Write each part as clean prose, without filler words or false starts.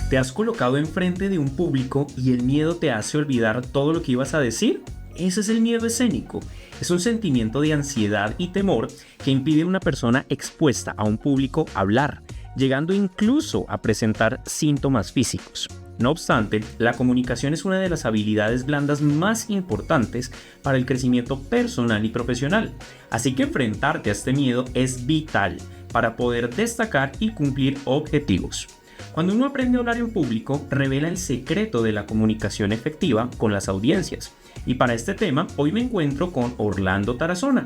¿Te has colocado enfrente de un público y el miedo te hace olvidar todo lo que ibas a decir? Ese es el miedo escénico. Es un sentimiento de ansiedad y temor que impide a una persona expuesta a un público hablar, llegando incluso a presentar síntomas físicos. No obstante, la comunicación es una de las habilidades blandas más importantes para el crecimiento personal y profesional. Así que enfrentarte a este miedo es vital para poder destacar y cumplir objetivos. Cuando uno aprende a hablar en público, revela el secreto de la comunicación efectiva con las audiencias. Y para este tema, hoy me encuentro con Orlando Tarazona.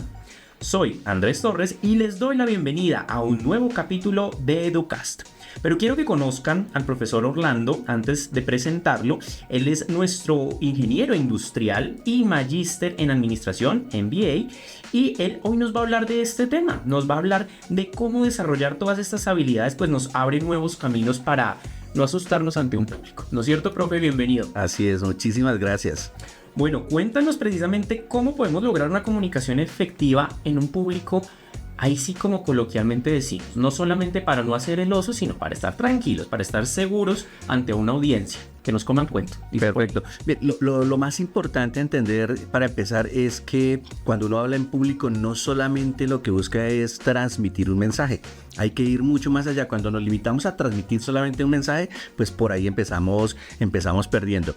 Soy Andrés Torres y les doy la bienvenida a un nuevo capítulo de Educast. Pero quiero que conozcan al profesor Orlando antes de presentarlo. Él es nuestro ingeniero industrial y magíster en administración, MBA, y él hoy nos va a hablar de este tema. Nos va a hablar de cómo desarrollar todas estas habilidades, pues nos abre nuevos caminos para no asustarnos ante un público. ¿No es cierto, profe? Bienvenido. Así es, muchísimas gracias. Bueno, cuéntanos precisamente cómo podemos lograr una comunicación efectiva en un público. Ahí sí, como coloquialmente decimos, no solamente para no hacer el oso, sino para estar tranquilos, para estar seguros ante una audiencia, que nos coman cuento. Perfecto. Bien, lo más importante a entender para empezar es que cuando uno habla en público no solamente lo que busca es transmitir un mensaje, hay que ir mucho más allá. Cuando nos limitamos a transmitir solamente un mensaje, pues por ahí empezamos perdiendo.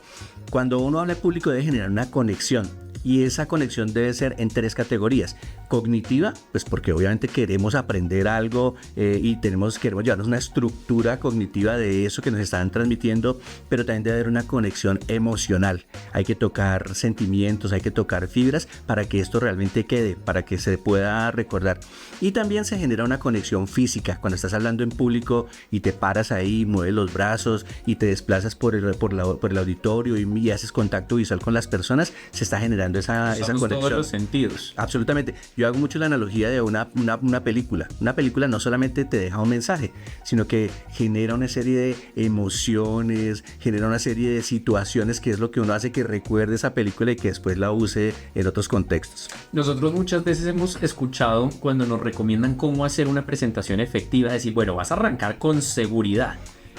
Cuando uno habla en público debe generar una conexión. Y esa conexión debe ser en tres categorías. Cognitiva, pues porque obviamente queremos aprender algo y queremos llevarnos una estructura cognitiva de eso que nos están transmitiendo, pero también debe haber una conexión emocional. Hay que tocar sentimientos, hay que tocar fibras para que esto realmente quede, para que se pueda recordar. Y también se genera una conexión física. Cuando estás hablando en público y te paras ahí, mueves los brazos y te desplazas por el auditorio y haces contacto visual con las personas, se está generando esa conexión. Todos los sentidos. Absolutamente. Yo hago mucho la analogía de una película. Una película no solamente te deja un mensaje, sino que genera una serie de emociones, genera una serie de situaciones que es lo que uno hace que recuerde esa película y que después la use en otros contextos. Nosotros muchas veces hemos escuchado cuando nos recomiendan cómo hacer una presentación efectiva, decir, bueno, vas a arrancar con seguridad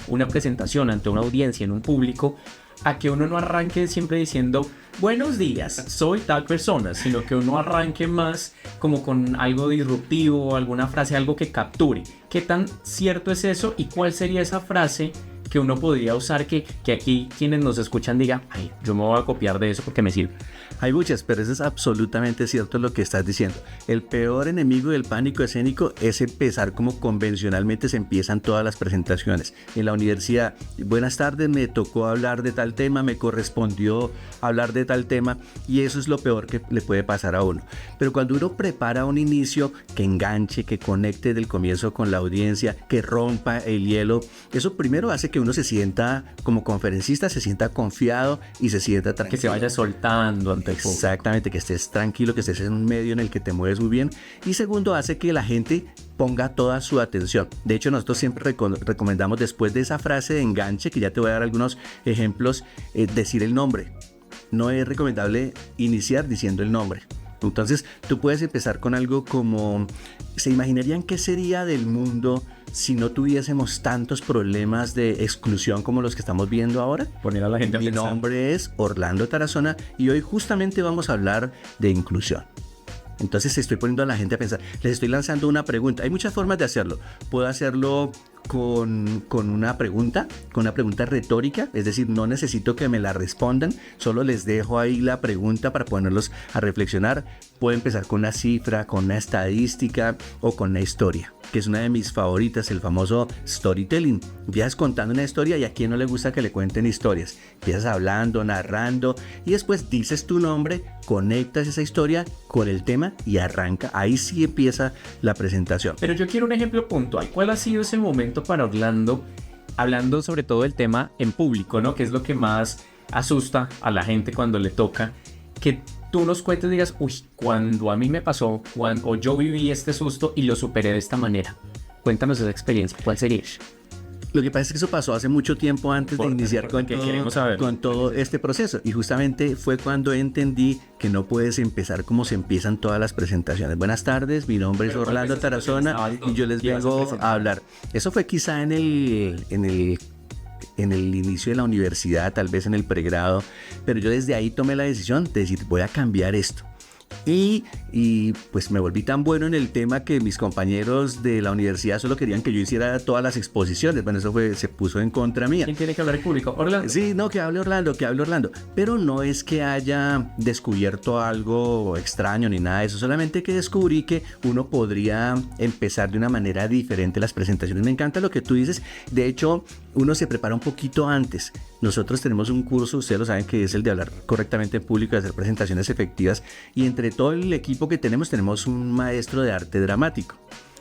una presentación ante una audiencia en un público, a que uno no arranque siempre diciendo buenos días, soy tal persona, sino que uno arranque más como con algo disruptivo, alguna frase, algo que capture. ¿Qué tan cierto es eso y cuál sería esa frase que uno podría usar que aquí quienes nos escuchan digan, ay, yo me voy a copiar de eso porque me sirve? Hay muchas, pero eso es absolutamente cierto lo que estás diciendo. El peor enemigo del pánico escénico es empezar como convencionalmente se empiezan todas las presentaciones. En la universidad, buenas tardes, me tocó hablar de tal tema, me correspondió hablar de tal tema, y eso es lo peor que le puede pasar a uno. Pero cuando uno prepara un inicio que enganche, que conecte del comienzo con la audiencia, que rompa el hielo, eso primero hace que uno se sienta como conferencista, se sienta confiado y se sienta tranquilo. Que se vaya soltando ante el público. Exactamente, que estés tranquilo, que estés en un medio en el que te mueves muy bien. Y segundo, hace que la gente ponga toda su atención. De hecho, nosotros siempre recomendamos después de esa frase de enganche, que ya te voy a dar algunos ejemplos, decir el nombre. No es recomendable iniciar diciendo el nombre. Entonces, tú puedes empezar con algo como, ¿se imaginarían qué sería del mundo si no tuviésemos tantos problemas de exclusión como los que estamos viendo ahora? Poner a la gente a Mi pensar. nombre es Orlando Tarazona y hoy justamente vamos a hablar de inclusión. Entonces estoy poniendo a la gente a pensar, les estoy lanzando una pregunta. Hay muchas formas de hacerlo. Puedo hacerlo con una pregunta retórica, es decir, no necesito que me la respondan, solo les dejo ahí la pregunta para ponerlos a reflexionar. Puedo empezar con una cifra, con una estadística o con una historia, que es una de mis favoritas, el famoso storytelling. Empiezas contando una historia y a quién no le gusta que le cuenten historias. Empiezas hablando, narrando y después dices tu nombre, conectas esa historia con el tema y arranca. Ahí sí empieza la presentación. Pero yo quiero un ejemplo puntual. ¿Cuál ha sido ese momento para Orlando, hablando sobre todo del tema en público, ¿no? Que es lo que más asusta a la gente cuando le toca, que tú nos cuentes y digas, uy, cuando a mí me pasó, o yo viví este susto y lo superé de esta manera? Cuéntanos esa experiencia, ¿cuál sería? Lo que pasa es que eso pasó hace mucho tiempo antes de iniciar con todo este proceso, y justamente fue cuando entendí que no puedes empezar como se empiezan todas las presentaciones. Buenas tardes, mi nombre es Orlando Tarazona y yo les vengo a hablar. Eso fue quizá en el en el inicio de la universidad, tal vez en el pregrado, pero yo desde ahí tomé la decisión de decir, voy a cambiar esto. Y pues me volví tan bueno en el tema que mis compañeros de la universidad solo querían que yo hiciera todas las exposiciones. Bueno, eso se puso en contra mía. ¿Quién tiene que hablar en público? ¿Orlando? Sí, no, que hable Orlando. Pero no es que haya descubierto algo extraño ni nada de eso, solamente que descubrí que uno podría empezar de una manera diferente las presentaciones. Me encanta lo que tú dices. De hecho, uno se prepara un poquito antes. Nosotros tenemos un curso, ustedes lo saben, que es el de hablar correctamente en público, de hacer presentaciones efectivas, y entre todo el equipo que tenemos un maestro de arte dramático.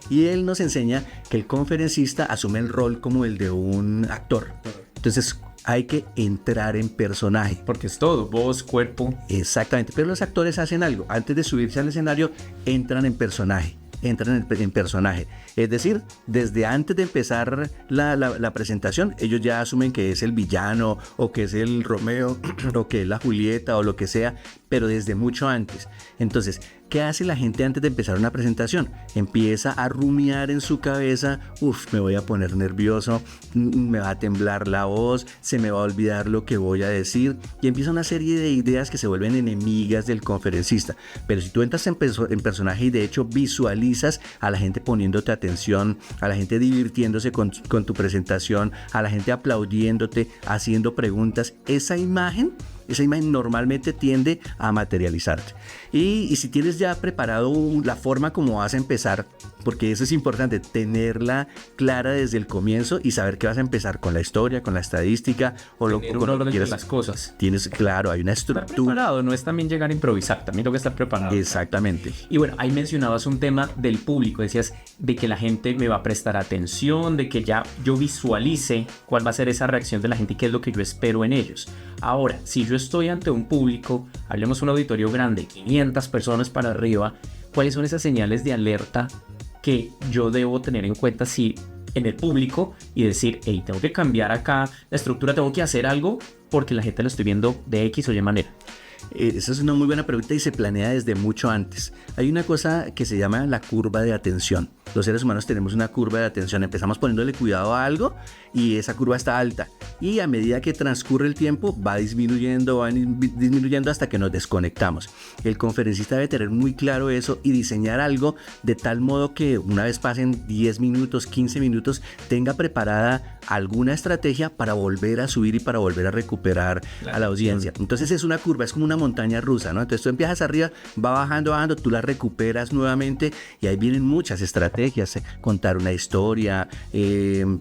Y él nos enseña que el conferencista asume el rol como el de un actor. Entonces hay que entrar en personaje. Porque es todo, voz, cuerpo. Exactamente, pero los actores hacen algo. Antes de subirse al escenario, entran en personaje. Es decir, desde antes de empezar la presentación, ellos ya asumen que es el villano, o que es el Romeo, o que es la Julieta, o lo que sea, pero desde mucho antes. Entonces, ¿qué hace la gente antes de empezar una presentación? Empieza a rumiar en su cabeza, me voy a poner nervioso, me va a temblar la voz, se me va a olvidar lo que voy a decir, y empieza una serie de ideas que se vuelven enemigas del conferencista. Pero si tú entras en personaje y de hecho visualizas a la gente poniéndote atención, a la gente divirtiéndose con tu presentación, a la gente aplaudiéndote, haciendo preguntas, esa imagen normalmente tiende a materializarte. Y si tienes ya preparado la forma como vas a empezar, porque eso es importante, tenerla clara desde el comienzo y saber que vas a empezar con la historia, con la estadística, o lo que quieras. Las cosas. Tienes, claro, hay una estructura. Estar preparado no es también llegar a improvisar, también tengo que estar preparado. Exactamente. Y bueno, ahí mencionabas un tema del público, decías de que la gente me va a prestar atención, de que ya yo visualice cuál va a ser esa reacción de la gente y qué es lo que yo espero en ellos. Ahora, si yo estoy ante un público, hablemos un auditorio grande, 500 personas para arriba, ¿cuáles son esas señales de alerta que yo debo tener en cuenta si en el público y decir, hey, tengo que cambiar acá la estructura, tengo que hacer algo porque la gente lo estoy viendo de X o Y manera? Esa es una muy buena pregunta y se planea desde mucho antes. Hay una cosa que se llama la curva de atención. Los seres humanos tenemos una curva de atención. Empezamos poniéndole cuidado a algo y esa curva está alta. Y a medida que transcurre el tiempo va disminuyendo hasta que nos desconectamos. El conferencista debe tener muy claro eso y diseñar algo de tal modo que una vez pasen 10 minutos, 15 minutos, tenga preparada alguna estrategia para volver a subir y para volver a recuperar a la audiencia. Entonces es una curva, es como una montaña rusa, ¿no? Entonces tú empiezas arriba, va bajando, tú la recuperas nuevamente y ahí vienen muchas estrategias, contar una historia,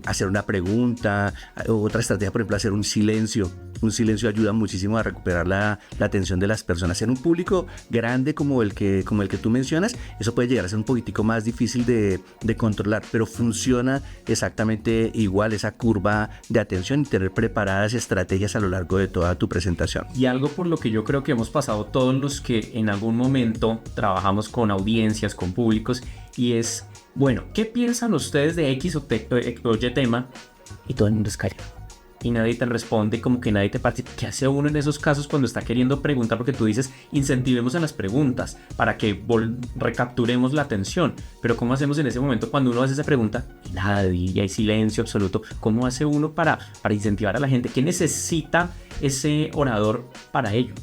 hacer una pregunta, otra estrategia, por ejemplo, hacer un silencio. Un silencio ayuda muchísimo a recuperar la atención de las personas. En un público grande como el que tú mencionas, eso puede llegar a ser un poquitico más difícil de controlar, pero funciona exactamente igual esa curva de atención y tener preparadas estrategias a lo largo de toda tu presentación. Y algo por lo que yo creo que hemos pasado todos los que en algún momento trabajamos con audiencias, con públicos, y es, bueno, ¿qué piensan ustedes de X o Y tema? Y todo el mundo es callado. Y nadie te responde, como que nadie te participa. ¿Qué hace uno en esos casos cuando está queriendo preguntar? Porque tú dices, incentivemos en las preguntas para que recapturemos la atención. Pero ¿cómo hacemos en ese momento cuando uno hace esa pregunta? Y hay silencio absoluto. ¿Cómo hace uno para incentivar a la gente? ¿Qué necesita ese orador para ello?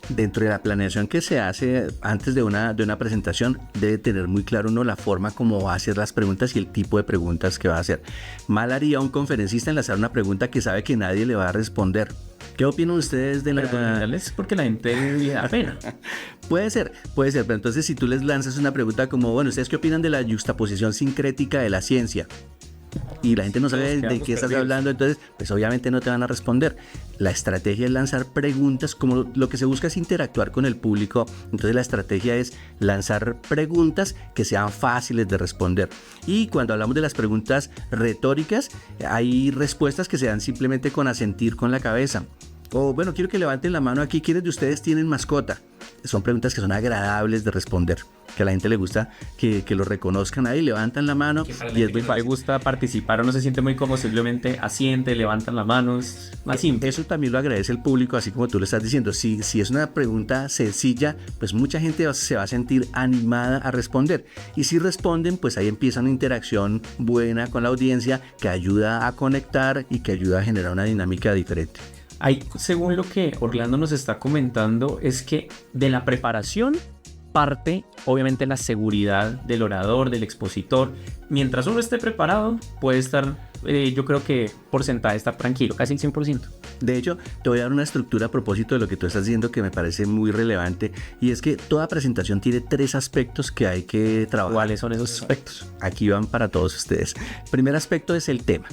Dentro de la planeación que se hace antes de una presentación, debe tener muy claro uno la forma como va a hacer las preguntas y el tipo de preguntas que va a hacer. Mal haría un conferencista enlazar una pregunta que sabe que nadie le va a responder. ¿Qué opinan ustedes de la...? Es porque la gente le da pena. Puede ser, pero entonces si tú les lanzas una pregunta como, bueno, ¿ustedes qué opinan de la yuxtaposición sincrética de la ciencia? Y la gente no sabe de qué estás hablando, entonces pues obviamente no te van a responder. La estrategia es lanzar preguntas, como lo que se busca es interactuar con el público, entonces la estrategia es lanzar preguntas que sean fáciles de responder. Y cuando hablamos de las preguntas retóricas, hay respuestas que se dan simplemente con asentir con la cabeza. O bueno, quiero que levanten la mano aquí, ¿quiénes de ustedes tienen mascota? Son preguntas que son agradables de responder. que a la gente le gusta que lo reconozcan ahí, levantan la mano. Y es muy fácil. Le gusta participar o no se siente muy cómodo, simplemente asiente, levantan las manos, más simple. Eso también lo agradece el público, así como tú lo estás diciendo. Si es una pregunta sencilla, pues mucha gente se va a sentir animada a responder. Y si responden, pues ahí empieza una interacción buena con la audiencia que ayuda a conectar y que ayuda a generar una dinámica diferente. Ahí, según lo que Orlando nos está comentando, es que de la preparación parte obviamente la seguridad del orador, del expositor. Mientras uno esté preparado, puede estar, yo creo que porcentaje está tranquilo, casi el 100%. De hecho, te voy a dar una estructura a propósito de lo que tú estás diciendo que me parece muy relevante, y es que toda presentación tiene 3 aspectos que hay que trabajar. ¿Cuáles son esos aspectos? Aquí van para todos ustedes. El primer aspecto es el tema.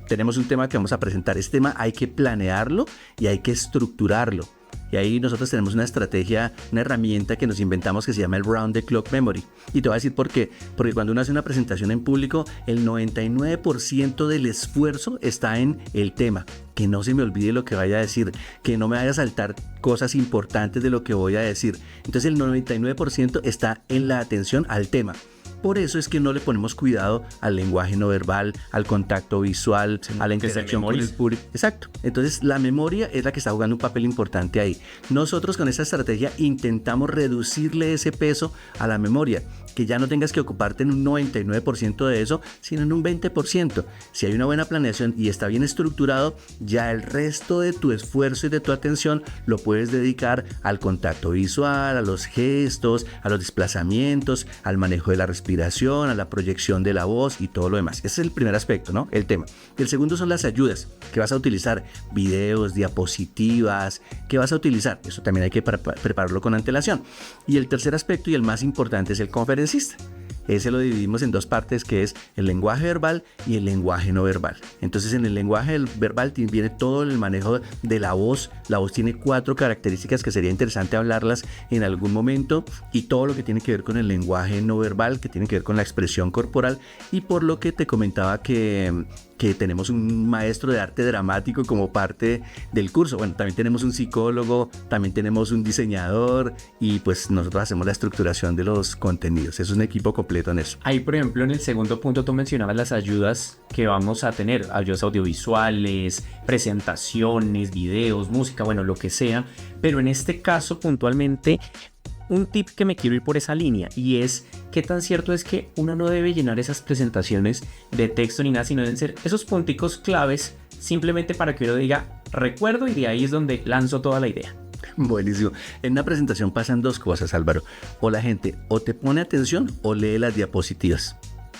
Tenemos un tema que vamos a presentar. Este tema hay que planearlo y hay que estructurarlo. Y ahí nosotros tenemos una estrategia, una herramienta que nos inventamos que se llama el Round the Clock Memory. Y te voy a decir por qué. Porque cuando uno hace una presentación en público, el 99% del esfuerzo está en el tema. Que no se me olvide lo que vaya a decir, que no me vaya a saltar cosas importantes de lo que voy a decir. Entonces el 99% está en la atención al tema. Por eso es que no le ponemos cuidado al lenguaje no verbal, al contacto visual, a la interacción con el público. Exacto. Entonces la memoria es la que está jugando un papel importante ahí. Nosotros con esta estrategia intentamos reducirle ese peso a la memoria, que ya no tengas que ocuparte en un 99% de eso, sino en un 20%. Si hay una buena planeación y está bien estructurado, ya el resto de tu esfuerzo y de tu atención lo puedes dedicar al contacto visual, a los gestos, a los desplazamientos, al manejo de la respiración, a la proyección de la voz y todo lo demás. Ese es el primer aspecto, ¿no? El tema. El segundo son las ayudas que vas a utilizar, videos, diapositivas, que vas a utilizar. Eso también hay que prepararlo con antelación. Y el tercer aspecto y el más importante es el conferencista. Ese lo dividimos en 2 partes, que es el lenguaje verbal y el lenguaje no verbal. Entonces en el lenguaje verbal viene todo el manejo de la voz. La voz tiene 4 características que sería interesante hablarlas en algún momento, y todo lo que tiene que ver con el lenguaje no verbal, que tiene que ver con la expresión corporal. Y por lo que te comentaba que tenemos un maestro de arte dramático como parte del curso. Bueno, también tenemos un psicólogo, también tenemos un diseñador, y pues nosotros hacemos la estructuración de los contenidos. Es un equipo completo en eso. Ahí, por ejemplo, en el segundo punto tú mencionabas las ayudas que vamos a tener, ayudas audiovisuales, presentaciones, videos, música, bueno, lo que sea. Pero en este caso puntualmente, un tip que me quiero ir por esa línea, y es qué tan cierto es que uno no debe llenar esas presentaciones de texto ni nada, sino deben ser esos punticos claves simplemente para que uno diga recuerdo, y de ahí es donde lanzo toda la idea. Buenísimo. En una presentación pasan 2 cosas, Álvaro. O la gente o te pone atención o lee las diapositivas.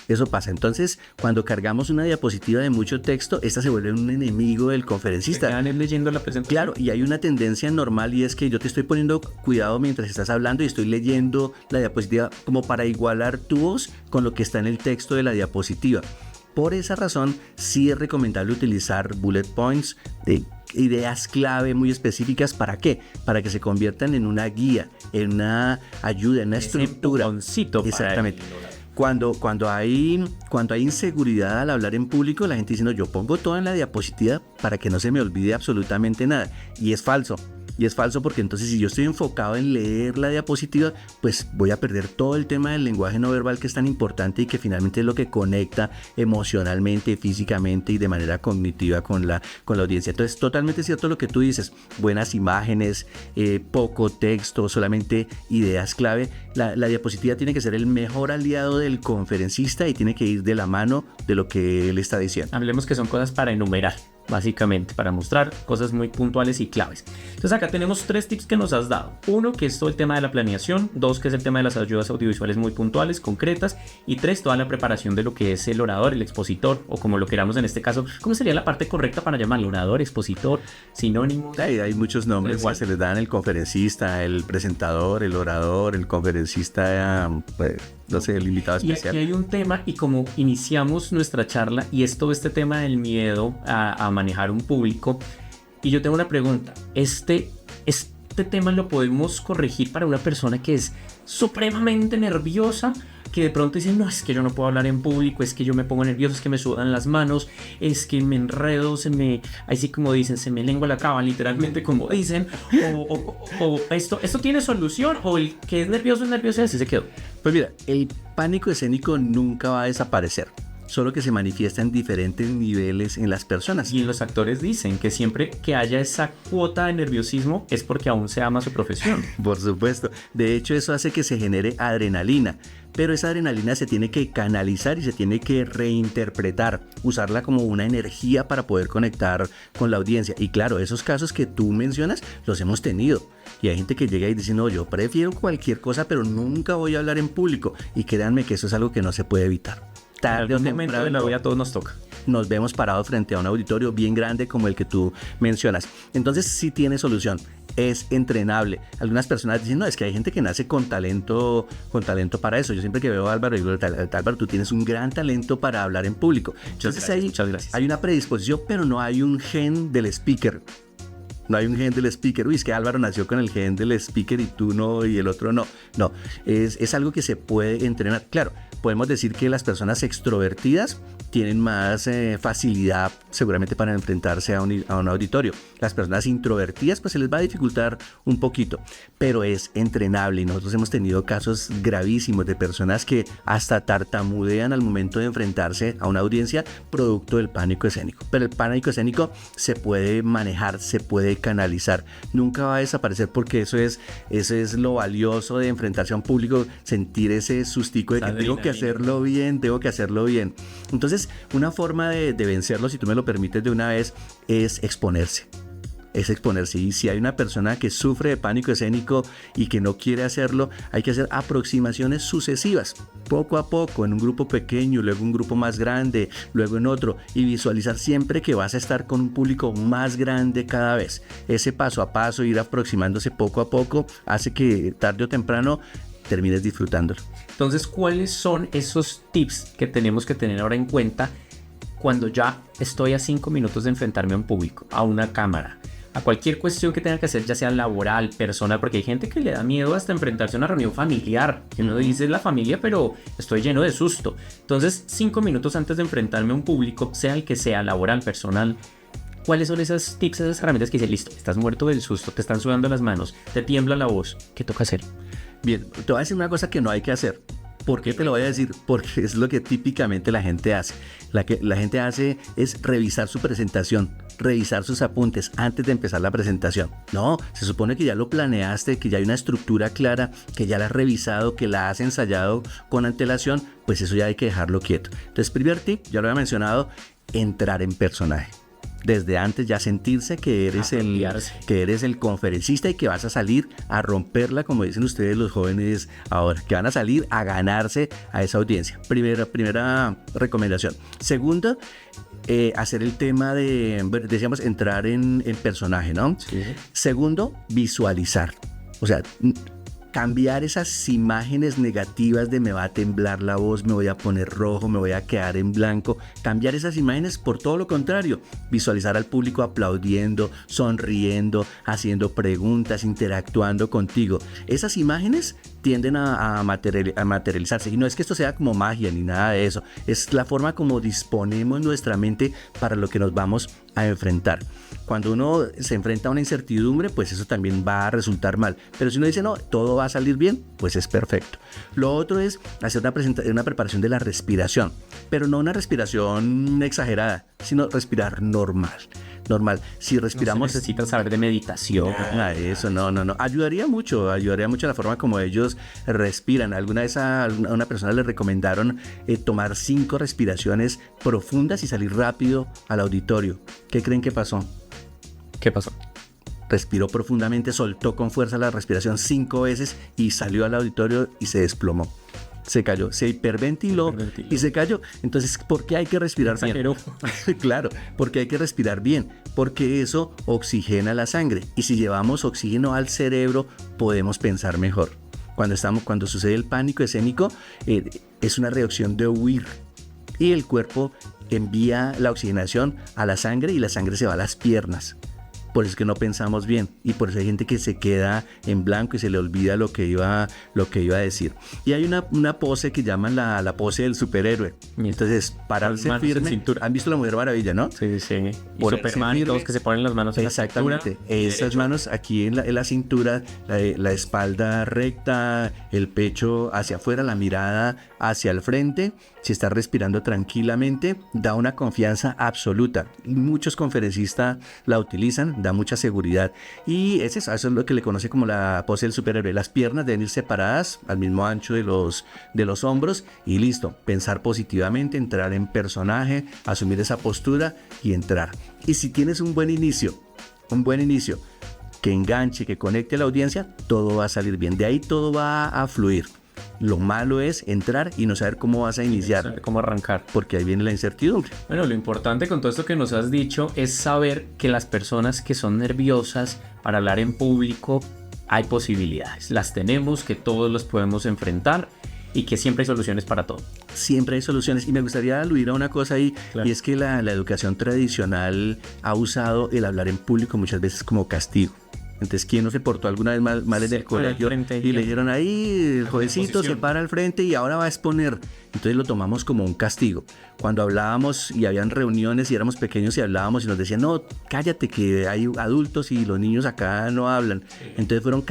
Eso pasa. Entonces, cuando cargamos una diapositiva de mucho texto, esta se vuelve un enemigo del conferencista. Se quedan leyendo la presentación. Claro, y hay una tendencia normal, y es que yo te estoy poniendo cuidado mientras estás hablando y estoy leyendo la diapositiva como para igualar tu voz con lo que está en el texto de la diapositiva. Por esa razón, sí es recomendable utilizar bullet points de ideas clave muy específicas. ¿Para qué? Para que se conviertan en una guía, en una ayuda, en una estructura. Exactamente. Cuando hay inseguridad al hablar en público, la gente dice, no, yo pongo todo en la diapositiva para que no se me olvide absolutamente nada. Y es falso. Y es falso, porque entonces si yo estoy enfocado en leer la diapositiva, pues voy a perder todo el tema del lenguaje no verbal, que es tan importante y que finalmente es lo que conecta emocionalmente, físicamente y de manera cognitiva con la audiencia. Entonces, totalmente cierto lo que tú dices. Buenas imágenes, poco texto, solamente ideas clave. La diapositiva tiene que ser el mejor aliado del conferencista y tiene que ir de la mano de lo que él está diciendo. Hablemos que son cosas para enumerar, básicamente, para mostrar cosas muy puntuales y claves. Entonces acá tenemos 3 tips que nos has dado. 1, que es todo el tema de la planeación. 2, que es el tema de las ayudas audiovisuales muy puntuales, concretas. Y 3, toda la preparación de lo que es el orador, el expositor, o como lo queramos en este caso. ¿Cómo sería la parte correcta para llamarlo? Orador, expositor, sinónimos. Hay muchos nombres que se les dan: el conferencista, el presentador, el orador, el conferencista, pues, no sé, el invitado especial. Y aquí hay un tema, y como iniciamos nuestra charla, y es todo este tema del miedo a manejar un público. Y yo tengo una pregunta. Este tema lo podemos corregir para una persona que es supremamente nerviosa, que de pronto dicen, no, es que yo no puedo hablar en público, es que yo me pongo nervioso, es que me sudan las manos, es que me enredo, ahí sí como dicen, se me lengua la cava, literalmente como dicen, o esto tiene solución, o el que es nervioso y así se quedó. Pues mira, el pánico escénico nunca va a desaparecer, solo que se manifiesta en diferentes niveles en las personas. Y los actores dicen que siempre que haya esa cuota de nerviosismo es porque aún se ama su profesión. Por supuesto. De hecho, eso hace que se genere adrenalina. Pero esa adrenalina se tiene que canalizar y se tiene que reinterpretar, usarla como una energía para poder conectar con la audiencia. Y claro, esos casos que tú mencionas los hemos tenido. Y hay gente que llega y dice, no, yo prefiero cualquier cosa, pero nunca voy a hablar en público. Y créanme que eso es algo que no se puede evitar. Tarde o temprano de la vida a todos nos toca. Nos vemos parados frente a un auditorio bien grande como el que tú mencionas. Entonces sí tiene solución, es entrenable. Algunas personas dicen, no, es que hay gente que nace con talento para eso. Yo siempre que veo a Álvaro digo, Álvaro, tú tienes un gran talento para hablar en público. Entonces muchas gracias. Hay una predisposición, pero no hay un gen del speaker. No hay un gen del speaker. Uy, es que Álvaro nació con el gen del speaker y tú no, y el otro no. No, es algo que se puede entrenar. Claro, podemos decir que las personas extrovertidas tienen más facilidad seguramente para enfrentarse a un auditorio. Las personas introvertidas pues se les va a dificultar un poquito, pero es entrenable y nosotros hemos tenido casos gravísimos de personas que hasta tartamudean al momento de enfrentarse a una audiencia producto del pánico escénico. Pero el pánico escénico se puede manejar, se puede canalizar, nunca va a desaparecer porque eso es lo valioso de enfrentarse a un público, sentir ese sustico de que tengo que hacerlo bien. Entonces, una forma de vencerlo, si tú me lo permites de una vez, es exponerse. Y si hay una persona que sufre de pánico escénico y que no quiere hacerlo, hay que hacer aproximaciones sucesivas, poco a poco, en un grupo pequeño, luego un grupo más grande, luego en otro, y visualizar siempre que vas a estar con un público más grande cada vez. Ese paso a paso, ir aproximándose poco a poco, hace que tarde o temprano termines disfrutándolo. Entonces, ¿cuáles son esos tips que tenemos que tener ahora en cuenta cuando ya estoy a 5 minutos de enfrentarme a un público, a una cámara, a cualquier cuestión que tenga que hacer, ya sea laboral, personal? Porque hay gente que le da miedo hasta enfrentarse a una reunión familiar, que uno dice la familia, pero estoy lleno de susto. Entonces, 5 minutos antes de enfrentarme a un público, sea el que sea, laboral, personal, ¿cuáles son esos tips, esas herramientas que dice, listo, estás muerto del susto, te están sudando las manos, te tiembla la voz, ¿qué toca hacer? Bien, te voy a decir una cosa que no hay que hacer. ¿Por qué te lo voy a decir? Porque es lo que típicamente la gente hace. La gente hace es revisar su presentación, revisar sus apuntes antes de empezar la presentación. No, se supone que ya lo planeaste, que ya hay una estructura clara, que ya la has revisado, que la has ensayado con antelación, pues eso ya hay que dejarlo quieto. Entonces, primer tip, ya lo había mencionado, entrar en personaje. Desde antes ya sentirse que eres el conferencista y que vas a salir a romperla, como dicen ustedes los jóvenes ahora, que van a salir a ganarse a esa audiencia. Primera recomendación. Segundo, hacer el tema de, decíamos, entrar en personaje, ¿no? Sí. Segundo, visualizar. O sea, cambiar esas imágenes negativas de me va a temblar la voz, me voy a poner rojo, me voy a quedar en blanco. Cambiar esas imágenes por todo lo contrario. Visualizar al público aplaudiendo, sonriendo, haciendo preguntas, interactuando contigo. Esas imágenes tienden a materializarse. Y no es que esto sea como magia ni nada de eso. Es la forma como disponemos nuestra mente para lo que nos vamos a enfrentar. Cuando uno se enfrenta a una incertidumbre, pues eso también va a resultar mal. Pero si uno dice, no, todo va a salir bien, pues es perfecto. Lo otro es hacer una preparación de la respiración. Pero no una respiración exagerada, sino respirar normal. Si respiramos... No se necesita saber de meditación. Eso, no. Ayudaría mucho la forma como ellos respiran. Alguna vez a una persona le recomendaron tomar 5 respiraciones profundas y salir rápido al auditorio. ¿Qué creen que pasó? ¿Qué pasó? Respiró profundamente, soltó con fuerza la respiración 5 veces y salió al auditorio y se desplomó. Se cayó, se hiperventiló y se cayó. Entonces, ¿por qué hay que respirar bien? Claro, porque hay que respirar bien, porque eso oxigena la sangre. Y si llevamos oxígeno al cerebro, podemos pensar mejor. Cuando sucede el pánico escénico, es una reacción de huir. Y el cuerpo envía la oxigenación a la sangre y la sangre se va a las piernas. Por eso es que no pensamos bien y por eso hay gente que se queda en blanco y se le olvida lo que iba a decir. Y hay una pose que llaman la pose del superhéroe. Entonces, pararse firme. ¿Han visto la Mujer Maravilla, no? Sí, sí. Y Superman y todos que se ponen las manos en la cintura. Exactamente. Esas manos aquí en la cintura, la espalda recta, el pecho hacia afuera, la mirada hacia el frente. Si está respirando tranquilamente, da una confianza absoluta. Muchos conferencistas la utilizan, da mucha seguridad. Y eso es lo que le conoce como la pose del superhéroe. Las piernas deben ir separadas al mismo ancho de los hombros y listo. Pensar positivamente, entrar en personaje, asumir esa postura y entrar. Y si tienes un buen inicio, que enganche, que conecte a la audiencia, todo va a salir bien. De ahí todo va a fluir. Lo malo es entrar y no saber cómo vas a iniciar. Cómo arrancar. Porque ahí viene la incertidumbre. Bueno, lo importante con todo esto que nos has dicho es saber que las personas que son nerviosas para hablar en público, hay posibilidades. Las tenemos, que todos los podemos enfrentar y que siempre hay soluciones para todo. Siempre hay soluciones. Y me gustaría aludir a una cosa ahí, claro. Y es que la educación tradicional ha usado el hablar en público muchas veces como castigo. Entonces, ¿quién no se portó alguna vez mal en el colegio? Y le dijeron ahí, el jovencito se para al frente y ahora va a exponer. Entonces lo tomamos como un castigo. Cuando hablábamos y habían reuniones y éramos pequeños y hablábamos y nos decían, no, cállate que hay adultos y los niños acá no hablan. Entonces fueron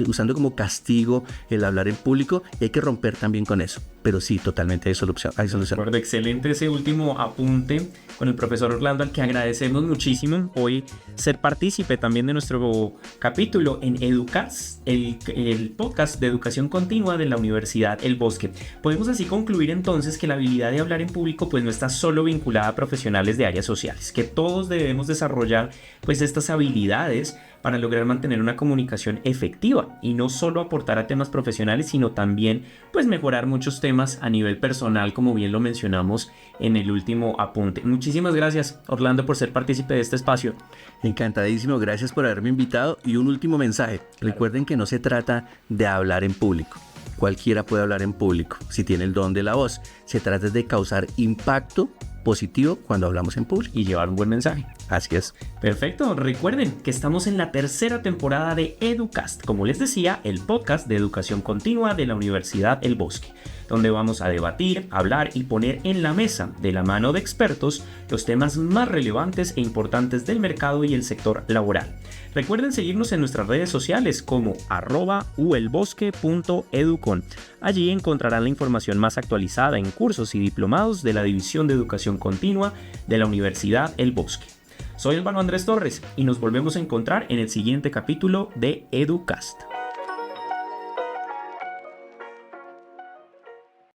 usando como castigo el hablar en público y hay que romper también con eso. Pero sí, totalmente hay solución. Recuerdo, excelente ese último apunte con el profesor Orlando, al que agradecemos muchísimo hoy ser partícipe también de nuestro capítulo en Educast, el podcast de educación continua de la Universidad El Bosque. Podemos así concluir entonces que la habilidad de hablar en público pues no está solo vinculada a profesionales de áreas sociales, que todos debemos desarrollar pues estas habilidades para lograr mantener una comunicación efectiva y no solo aportar a temas profesionales, sino también pues mejorar muchos temas a nivel personal, como bien lo mencionamos en el último apunte. Muchísimas gracias, Orlando, por ser partícipe de este espacio. Encantadísimo, gracias por haberme invitado. Y un último mensaje, recuerden que no se trata de hablar en público. Cualquiera puede hablar en público si tiene el don de la voz. Se trata de causar impacto positivo cuando hablamos en público. Y llevar un buen mensaje. Así es. Perfecto. Recuerden que estamos en la tercera temporada de Educast, como les decía, el podcast de educación continua de la Universidad El Bosque, donde vamos a debatir, hablar y poner en la mesa, de la mano de expertos, los temas más relevantes e importantes del mercado y el sector laboral. Recuerden seguirnos en nuestras redes sociales como @uelbosque.educon. Allí encontrarán la información más actualizada en cursos y diplomados de la División de Educación Continua de la Universidad El Bosque. Soy Álvaro Andrés Torres y nos volvemos a encontrar en el siguiente capítulo de Educast.